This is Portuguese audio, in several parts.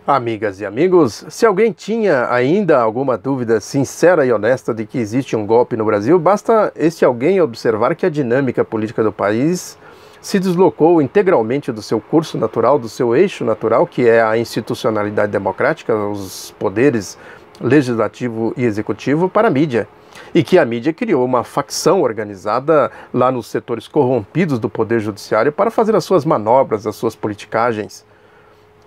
Amigas e amigos, se alguém tinha ainda alguma dúvida sincera e honesta de que existe um golpe no Brasil, basta este alguém observar que a dinâmica política do país se deslocou integralmente do seu curso natural, do seu eixo natural, que é a institucionalidade democrática, os poderes legislativo e executivo, para a mídia. E que a mídia criou uma facção organizada lá nos setores corrompidos do poder judiciário para fazer as suas manobras, as suas politicagens.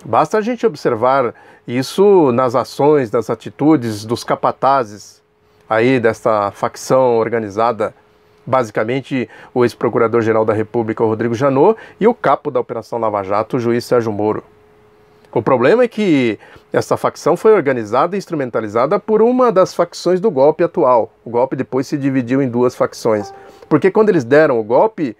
Basta a gente observar isso nas ações, nas atitudes dos capatazes aí dessa facção organizada, basicamente o ex-procurador-geral da República, o Rodrigo Janot, e o capo da Operação Lava Jato, o juiz Sérgio Moro. O problema é que essa facção foi organizada e instrumentalizada por uma das facções do golpe atual. O golpe depois se dividiu em duas facções, porque quando eles deram o golpe,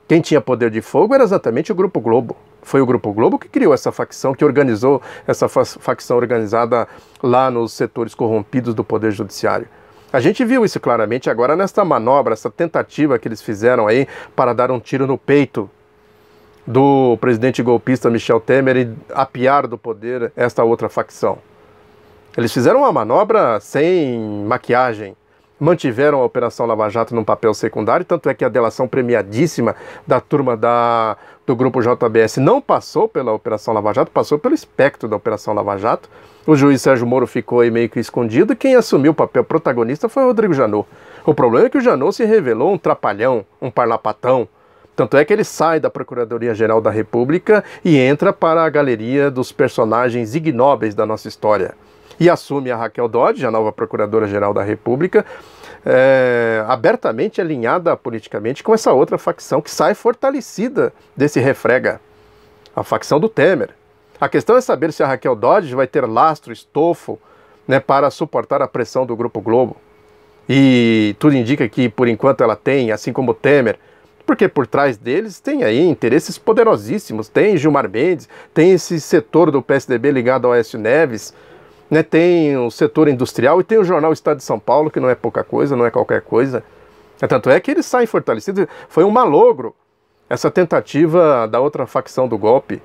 quem tinha poder de fogo era exatamente o Grupo Globo. Foi o Grupo Globo que criou essa facção, que organizou essa facção organizada lá nos setores corrompidos do Poder Judiciário. A gente viu isso claramente agora nesta manobra, essa tentativa que eles fizeram aí para dar um tiro no peito do presidente golpista Michel Temer e apiar do poder esta outra facção. Eles fizeram uma manobra sem maquiagem. Mantiveram a Operação Lava Jato num papel secundário, tanto é que a delação premiadíssima da turma do Grupo JBS não passou pela Operação Lava Jato, passou pelo espectro da Operação Lava Jato. O juiz Sérgio Moro ficou aí meio que escondido e quem assumiu o papel protagonista foi o Rodrigo Janot. O problema é que o Janot se revelou um trapalhão, um parlapatão. Tanto é que ele sai da Procuradoria-Geral da República e entra para a galeria dos personagens ignóbeis da nossa história. E assume a Raquel Dodge, a nova Procuradora-Geral da República, abertamente alinhada politicamente com essa outra facção que sai fortalecida desse refrega, a facção do Temer. A questão é saber se a Raquel Dodge vai ter lastro, estofo, né, para suportar a pressão do Grupo Globo. E tudo indica que, por enquanto, ela tem, assim como o Temer, porque por trás deles tem aí interesses poderosíssimos, tem Gilmar Mendes, tem esse setor do PSDB ligado ao Aécio Neves, né, tem o setor industrial e tem o jornal Estado de São Paulo, que não é pouca coisa, não é qualquer coisa. Tanto é que eles saem fortalecidos. Foi um malogro essa tentativa da outra facção do golpe.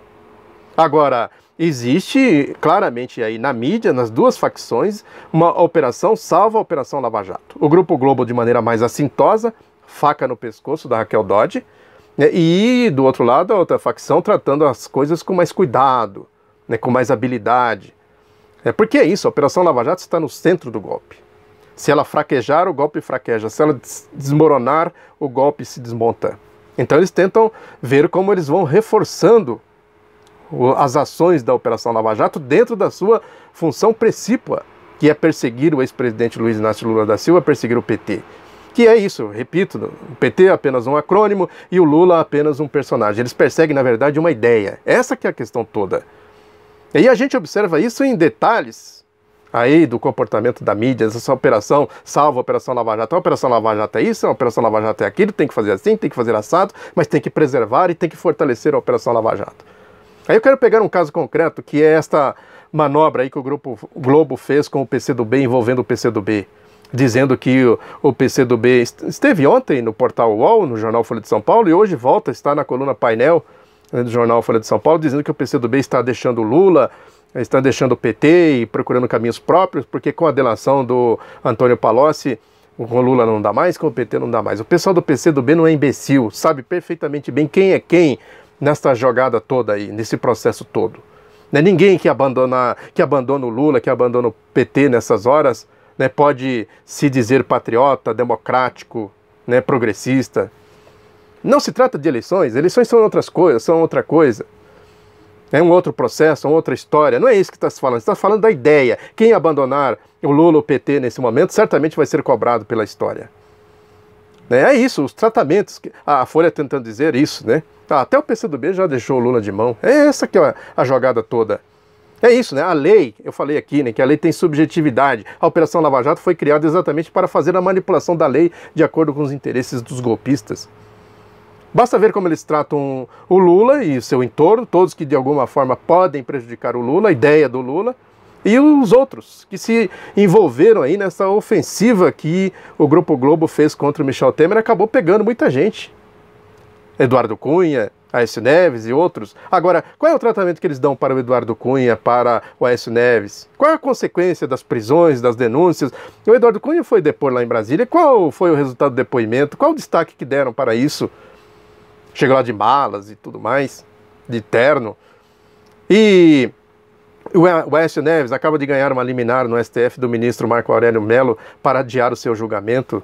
Agora, existe claramente aí na mídia, nas duas facções, uma operação salva a Operação Lava Jato. O Grupo Globo de maneira mais assintosa, faca no pescoço da Raquel Dodge, né, e do outro lado a outra facção tratando as coisas com mais cuidado, né, com mais habilidade. Porque é isso, a Operação Lava Jato está no centro do golpe. Se ela fraquejar, o golpe fraqueja. Se ela desmoronar, o golpe se desmonta. Então eles tentam ver como eles vão reforçando as ações da Operação Lava Jato dentro da sua função precípua, que é perseguir o ex-presidente Luiz Inácio Lula da Silva, perseguir o PT. Que é isso, repito, o PT é apenas um acrônimo e o Lula apenas um personagem. Eles perseguem, na verdade, uma ideia. Essa que é a questão toda. E a gente observa isso em detalhes aí do comportamento da mídia, essa operação salva a Operação Lava Jato. A Operação Lava Jato é isso, a Operação Lava Jato é aquilo, tem que fazer assim, tem que fazer assado, mas tem que preservar e tem que fortalecer a Operação Lava Jato. Aí eu quero pegar um caso concreto, que é esta manobra aí que o Grupo Globo fez com o PCdoB, envolvendo o PCdoB, dizendo que o PCdoB esteve ontem no portal UOL, no jornal Folha de São Paulo, e hoje volta, está na coluna Painel do jornal Folha de São Paulo, dizendo que o PCdoB está deixando o Lula, está deixando o PT e procurando caminhos próprios, porque com a delação do Antônio Palocci, com o Lula não dá mais, com o PT não dá mais. O pessoal do PCdoB não é imbecil, sabe perfeitamente bem quem é quem nesta jogada toda aí, nesse processo todo. Não é ninguém que abandona o Lula, que abandona o PT nessas horas, né, pode se dizer patriota, democrático, né, progressista. Não se trata de eleições são outras coisas, são outra coisa. É um outro processo, uma outra história. Não é isso que está se falando, está falando da ideia. Quem abandonar o Lula, o PT nesse momento, certamente vai ser cobrado pela história. É isso, os tratamentos. A Folha tentando dizer isso, né? Até o PCdoB já deixou o Lula de mão. É essa que é a jogada toda. É isso, né? A lei, eu falei aqui, né, que a lei tem subjetividade. A Operação Lava Jato foi criada exatamente para fazer a manipulação da lei de acordo com os interesses dos golpistas. Basta ver como eles tratam o Lula e o seu entorno, todos que de alguma forma podem prejudicar o Lula, a ideia do Lula, e os outros que se envolveram aí nessa ofensiva que o Grupo Globo fez contra o Michel Temer, acabou pegando muita gente. Eduardo Cunha, Aécio Neves e outros. Agora, qual é o tratamento que eles dão para o Eduardo Cunha, para o Aécio Neves? Qual é a consequência das prisões, das denúncias? O Eduardo Cunha foi depor lá em Brasília. Qual foi o resultado do depoimento? Qual o destaque que deram para isso? Chegou lá de malas e tudo mais, de terno. E o Aécio Neves acaba de ganhar uma liminar no STF do ministro Marco Aurélio Mello para adiar o seu julgamento.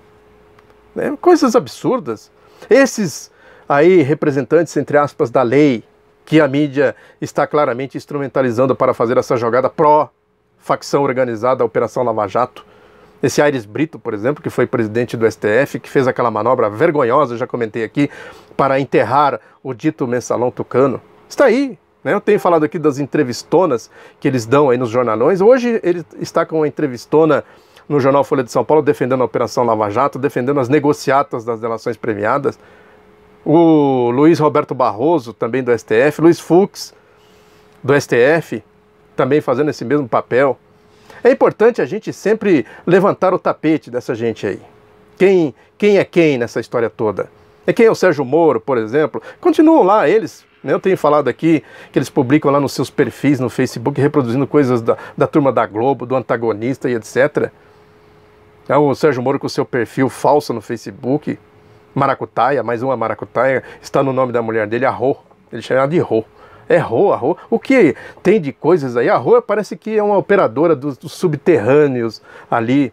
Coisas absurdas. Esses aí representantes, entre aspas, da lei, que a mídia está claramente instrumentalizando para fazer essa jogada pró-facção organizada, a Operação Lava Jato. Esse Aires Brito, por exemplo, que foi presidente do STF, que fez aquela manobra vergonhosa, já comentei aqui, para enterrar o dito mensalão tucano. Está aí, né? Eu tenho falado aqui das entrevistonas que eles dão aí nos jornalões. Hoje ele está com uma entrevistona no jornal Folha de São Paulo defendendo a Operação Lava Jato, defendendo as negociatas das delações premiadas. O Luiz Roberto Barroso, também do STF, Luiz Fux, do STF, também fazendo esse mesmo papel. É importante a gente sempre levantar o tapete dessa gente aí. Quem é quem nessa história toda? É quem é o Sérgio Moro, por exemplo? Continuam lá eles, né? Eu tenho falado aqui que eles publicam lá nos seus perfis no Facebook, reproduzindo coisas da turma da Globo, do antagonista e etc. É o Sérgio Moro com o seu perfil falso no Facebook, Maracutaia, mais uma Maracutaia, está no nome da mulher dele, a Rô. Ele chama de Rô. É Rô, a Rô. O que tem de coisas aí? A Rô parece que é uma operadora dos subterrâneos ali,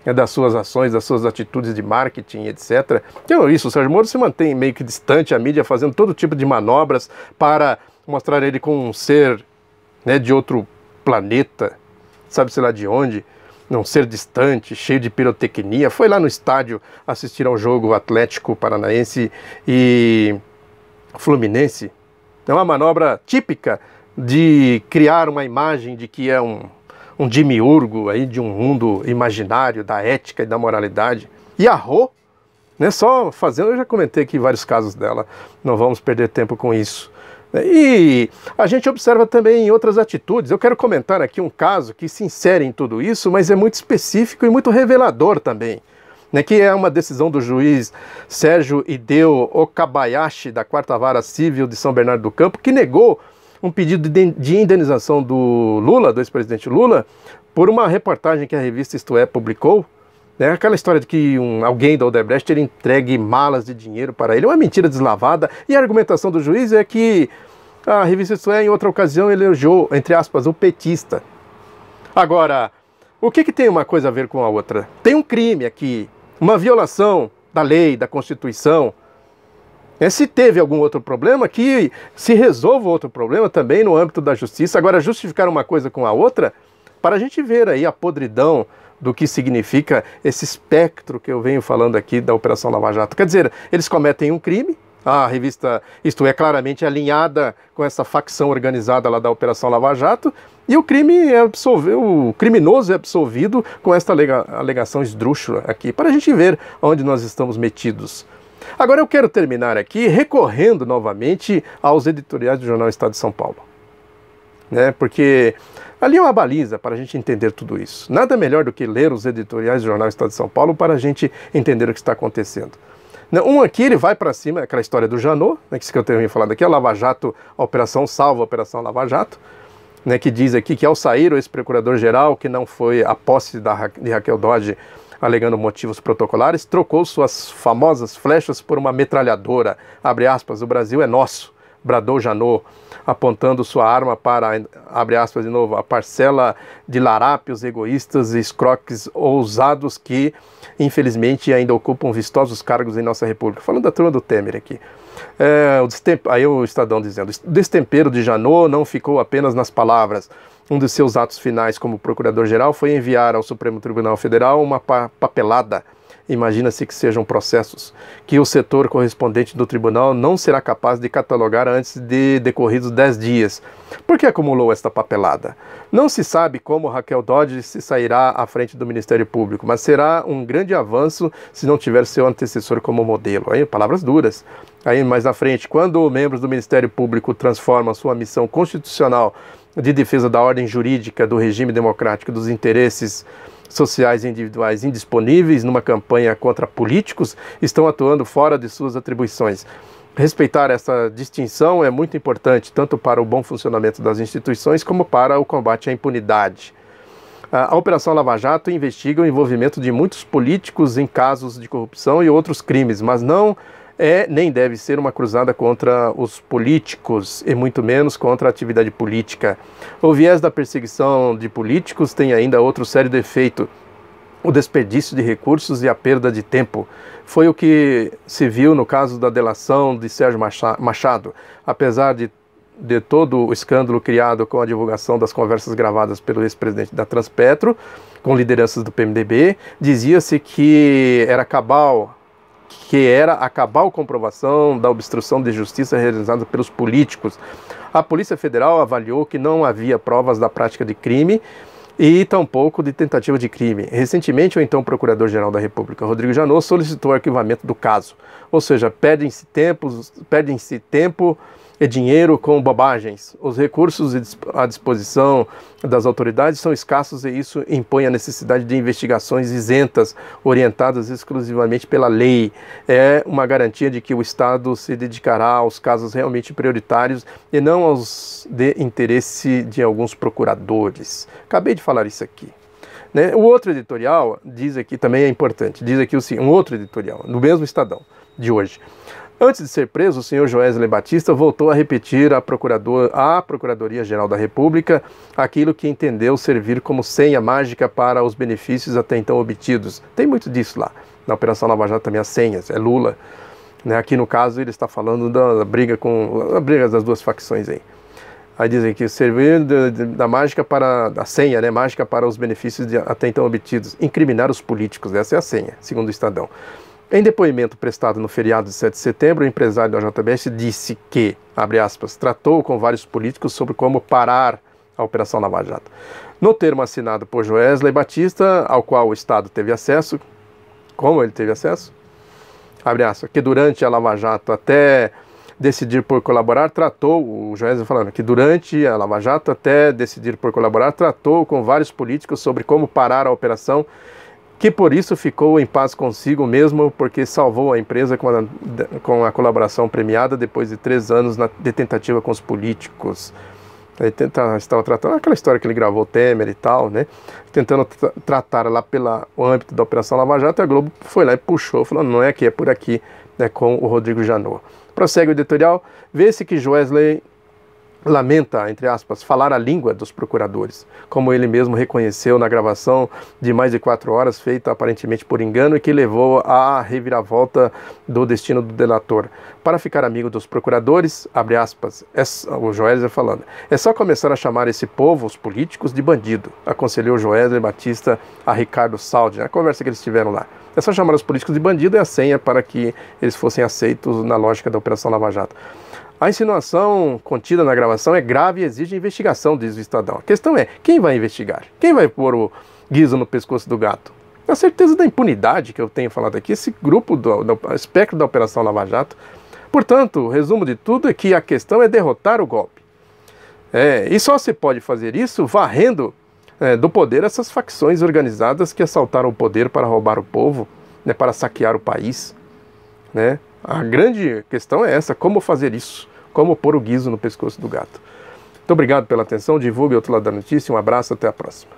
das suas ações, das suas atitudes de marketing, etc. Então isso, o Sérgio Moro se mantém meio que distante, a mídia fazendo todo tipo de manobras para mostrar ele como um ser, né, de outro planeta, sabe-se lá de onde. Um ser distante, cheio de pirotecnia. Foi lá no estádio assistir ao jogo Atlético Paranaense e Fluminense. É uma manobra típica de criar uma imagem de que é um demiurgo aí de um mundo imaginário da ética e da moralidade. E a Rô, né, só fazendo, eu já comentei aqui vários casos dela, não vamos perder tempo com isso. E a gente observa também outras atitudes. Eu quero comentar aqui um caso que se insere em tudo isso, mas é muito específico e muito revelador também, né, que é uma decisão do juiz Sérgio Hideo Okabayashi, da 4ª Vara Civil de São Bernardo do Campo, que negou um pedido de indenização do Lula, do ex-presidente Lula, por uma reportagem que a revista Isto É publicou. Aquela história de que alguém da Odebrecht teria entregue malas de dinheiro para ele, uma mentira deslavada, e a argumentação do juiz é que a revista Isto É, em outra ocasião, elogiou, entre aspas, o petista. Agora, o que tem uma coisa a ver com a outra? Tem um crime aqui, uma violação da lei, da Constituição. Se teve algum outro problema, que se resolva outro problema também no âmbito da justiça. Agora, justificar uma coisa com a outra, para a gente ver aí a podridão do que significa esse espectro que eu venho falando aqui da Operação Lava Jato. Quer dizer, eles cometem um crime, a revista Isto É claramente alinhada com essa facção organizada lá da Operação Lava Jato, e o criminoso é absolvido com esta alegação esdrúxula aqui, para a gente ver onde nós estamos metidos. Agora eu quero terminar aqui recorrendo novamente aos editoriais do jornal Estado de São Paulo, né? Porque ali é uma baliza para a gente entender tudo isso. Nada melhor do que ler os editoriais do jornal Estado de São Paulo para a gente entender o que está acontecendo. Um aqui ele vai para cima, aquela história do Janot, né, que eu tenho falado aqui, a Lava Jato, a Operação Salva, a Operação Lava Jato, né, que diz aqui que ao sair o ex-procurador-geral, que não foi a posse de Raquel Dodge, alegando motivos protocolares, trocou suas famosas flechas por uma metralhadora, abre aspas, o Brasil é nosso, bradou Janot, apontando sua arma para, abre aspas de novo, a parcela de larápios egoístas e escroques ousados que, infelizmente, ainda ocupam vistosos cargos em nossa república. Falando da turma do Temer aqui. Aí o Estadão dizendo, o destempero de Janot não ficou apenas nas palavras. Um dos seus atos finais como procurador-geral foi enviar ao Supremo Tribunal Federal uma papelada. Imagina-se que sejam processos que o setor correspondente do tribunal não será capaz de catalogar antes de decorridos 10 dias. Por que acumulou esta papelada? Não se sabe como Raquel Dodge se sairá à frente do Ministério Público, mas será um grande avanço se não tiver seu antecessor como modelo. Aí, palavras duras. Aí mais na frente, quando membros do Ministério Público transformam sua missão constitucional de defesa da ordem jurídica, do regime democrático, dos interesses sociais e individuais indisponíveis numa campanha contra políticos, estão atuando fora de suas atribuições. Respeitar essa distinção é muito importante, tanto para o bom funcionamento das instituições como para o combate à impunidade. A Operação Lava Jato investiga o envolvimento de muitos políticos em casos de corrupção e outros crimes, mas não é nem deve ser uma cruzada contra os políticos e muito menos contra a atividade política. O viés da perseguição de políticos tem ainda outro sério defeito: o desperdício de recursos e a perda de tempo. Foi o que se viu no caso da delação de Sérgio Machado. Apesar de todo o escândalo criado com a divulgação das conversas gravadas pelo ex-presidente da Transpetro, com lideranças do PMDB, dizia-se que era a cabal comprovação da obstrução de justiça realizada pelos políticos. A Polícia Federal avaliou que não havia provas da prática de crime e tampouco de tentativa de crime. Recentemente, o então Procurador-Geral da República, Rodrigo Janot, solicitou o arquivamento do caso. Ou seja, perdem-se tempo e dinheiro com bobagens. Os recursos à disposição das autoridades são escassos e isso impõe a necessidade de investigações isentas, orientadas exclusivamente pela lei. É uma garantia de que o Estado se dedicará aos casos realmente prioritários e não aos de interesse de alguns procuradores. Acabei de falar isso aqui. O outro editorial diz aqui, também é importante, diz aqui um outro editorial, no mesmo Estadão de hoje. Antes de ser preso, o senhor Joesley Batista voltou a repetir à Procuradoria-Geral da República aquilo que entendeu servir como senha mágica para os benefícios até então obtidos. Tem muito disso lá. Na Operação Lava Jato também as senhas, é Lula. Aqui no caso ele está falando da briga das duas facções aí. Aí dizem que servir da mágica para a senha, mágica para os benefícios até então obtidos. Incriminar os políticos, essa é a senha, segundo o Estadão. Em depoimento prestado no feriado de 7 de setembro, o empresário da JBS disse que, abre aspas, tratou com vários políticos sobre como parar a Operação Lava Jato. No termo assinado por Joesley Batista, ao qual o Estado teve acesso, como ele teve acesso? Abre aspas, que durante a Lava Jato até decidir por colaborar, o Joesley falando que durante a Lava Jato até decidir por colaborar, tratou com vários políticos sobre como parar a operação, que por isso ficou em paz consigo mesmo, porque salvou a empresa com a colaboração premiada depois de 3 anos de tentativa com os políticos. Ele estava tratando aquela história que ele gravou Temer e tal, tentando tratar lá pelo âmbito da Operação Lava Jato, e a Globo foi lá e puxou, falando, não é que é por aqui, com o Rodrigo Janot. Prossegue o editorial, vê-se que Joesley lamenta, entre aspas, falar a língua dos procuradores, como ele mesmo reconheceu na gravação de mais de 4 horas, feita aparentemente por engano e que levou à reviravolta do destino do delator. Para ficar amigo dos procuradores, abre aspas, o Joesley falando, é só começar a chamar esse povo, os políticos, de bandido, aconselhou Joesley Batista a Ricardo Saldi, na conversa que eles tiveram lá. É só chamar os políticos de bandido, é a senha para que eles fossem aceitos na lógica da Operação Lava Jato. A insinuação contida na gravação é grave e exige investigação, diz o Estadão. A questão é, quem vai investigar? Quem vai pôr o guiso no pescoço do gato? A certeza da impunidade que eu tenho falado aqui, esse grupo do espectro da Operação Lava Jato. Portanto, o resumo de tudo é que a questão é derrotar o golpe. E só se pode fazer isso varrendo do poder essas facções organizadas que assaltaram o poder para roubar o povo, para saquear o país, A grande questão é essa, como fazer isso, como pôr o guiso no pescoço do gato. Muito obrigado pela atenção, divulgue o Outro Lado da Notícia, um abraço, até a próxima.